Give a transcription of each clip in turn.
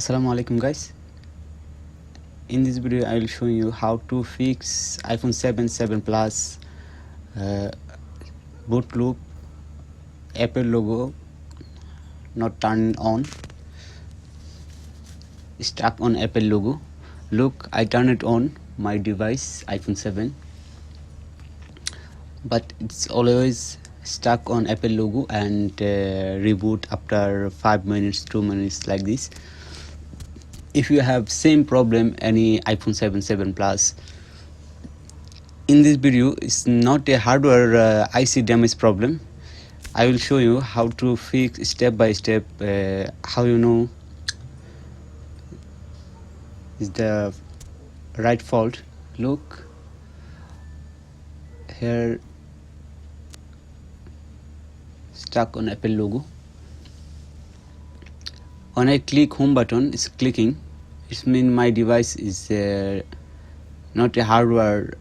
Assalamu alaikum guys. In this video I will show you how to fix iPhone 7 Plus boot loop Apple logo not turned on, stuck on Apple logo. Look, I turn it on my device iPhone 7, but it's always stuck on Apple logo and reboot after 5 minutes, 2 minutes, like this. If you have same problem any iPhone 7 Plus, in this video it's not a hardware IC damage problem. I will show you how to fix step by step, how you know is the right fault. Look here, stuck on Apple logo. When I click home button, it's clicking. It means my device is not a hardware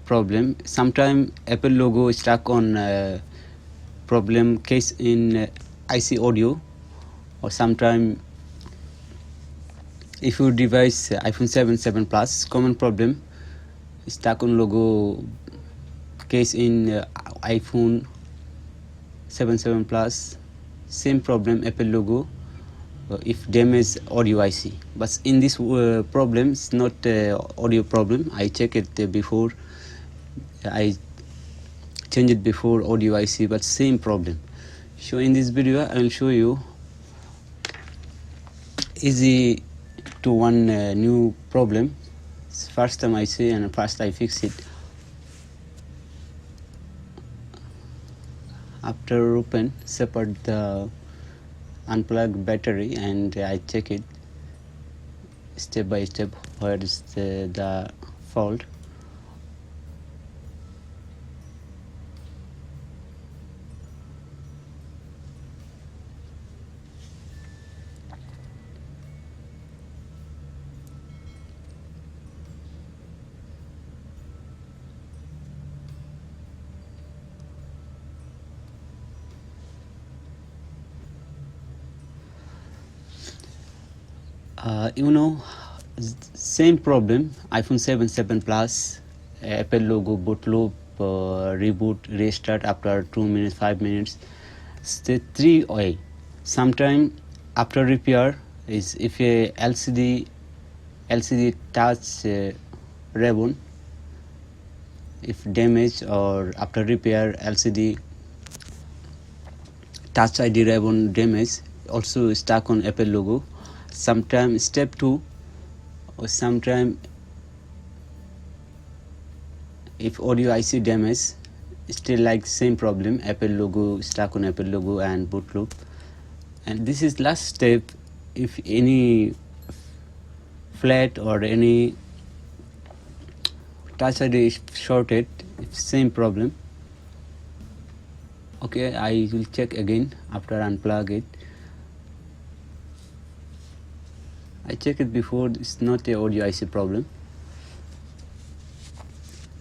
problem. Sometimes Apple logo is stuck on problem case in IC audio, or sometimes if your device iPhone 7 Plus, common problem, stuck on logo case in iPhone 7 Plus, same problem Apple logo if damage audio IC. But in this problem, it's not audio problem. I check it before, I change it before audio IC, but same problem. So in this video I will show you easy to one new problem. It's first time I see and first I fix it. After open, separate the unplug battery and I check it step by step where is the fault. Same problem iPhone 7 Plus, Apple logo, boot loop, reboot, restart after 2 minutes, 5 minutes. It's the 3 way. Sometime after repair is if a LCD touch ribbon, if damaged, or after repair LCD touch ID ribbon damage, also stuck on Apple logo. Sometime step 2, or sometime if audio IC damage, still like same problem, Apple logo stuck on Apple logo and boot loop. And this is last step, if any flat or any touch ID is shorted, it's same problem. Okay, I will check again after unplug it. I checked it before, it's not a audio IC problem.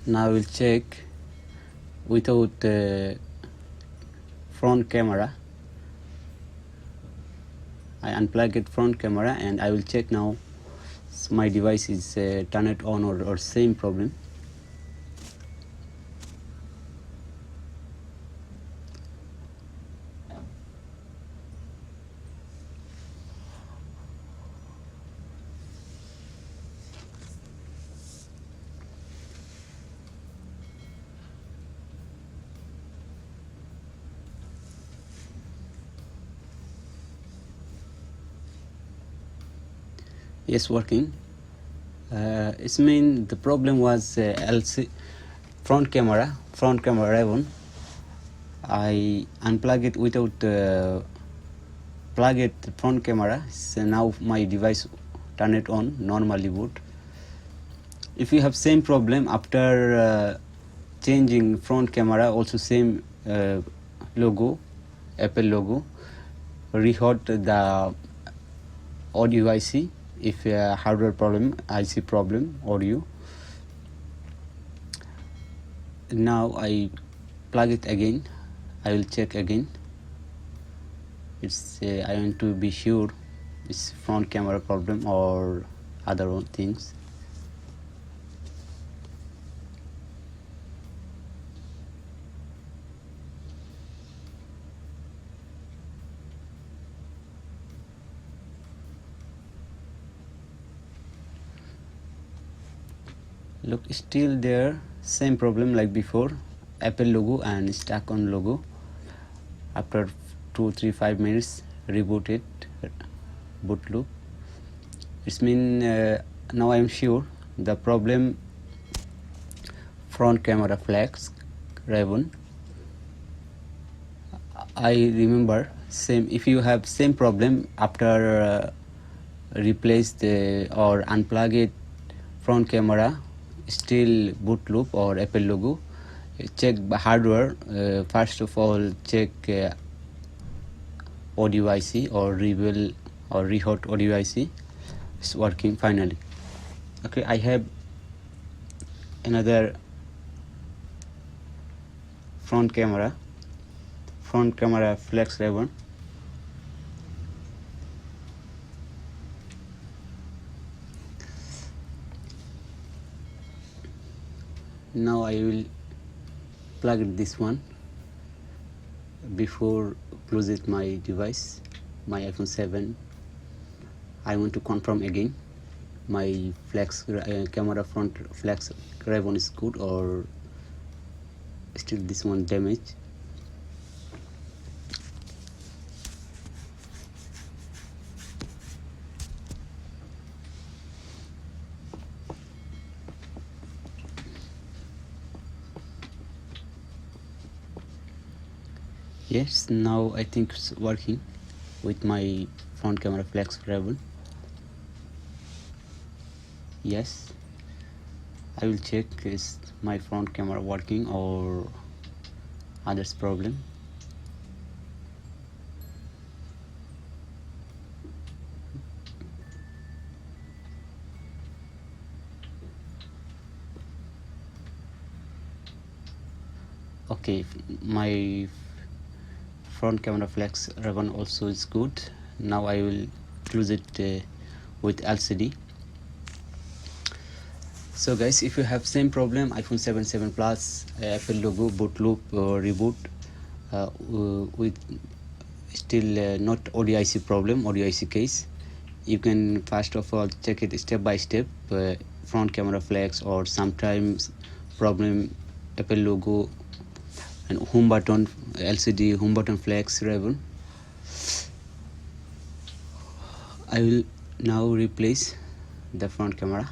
Now I will check without front camera. I unplug it front camera and I will check now my device is turned on or same problem. Yes, working. It means the problem was LC front camera ribbon. I unplug it without plug it front camera. So now my device turn it on normally boot. If you have same problem after changing front camera, also same logo, Apple logo, rehot the audio IC. If hardware problem, IC problem, audio. Now I plug it again. I will check again. It's I want to be sure it's front camera problem or other things. Look, still there, same problem like before, Apple logo and stuck on logo. After 2-3-5 minutes, reboot it, boot loop. It's mean now I'm sure the problem front camera flags ribbon. I remember same, if you have same problem after replace the or unplug it front camera, still boot loop or Apple logo, check hardware. First of all, check audio IC or Rebel or Rehot audio IC. It's working finally. Okay, I have another front camera flex ribbon. Now I will plug this one before close it my device, my iPhone 7. I want to confirm again my flex camera front flex ribbon is good or still this one damaged. Yes, now I think it's working with my front camera flex ribbon. Yes, I will check is my front camera working or others problem. Okay, my front camera flex ribbon also is good. Now I will close it with LCD. So guys, if you have same problem, iPhone 7 Plus, Apple logo, boot loop or reboot with still not audio IC problem, audio IC case, you can first of all check it step by step, front camera flex or sometimes problem Apple logo and home button LCD home button flex ribbon. I will now replace the front camera.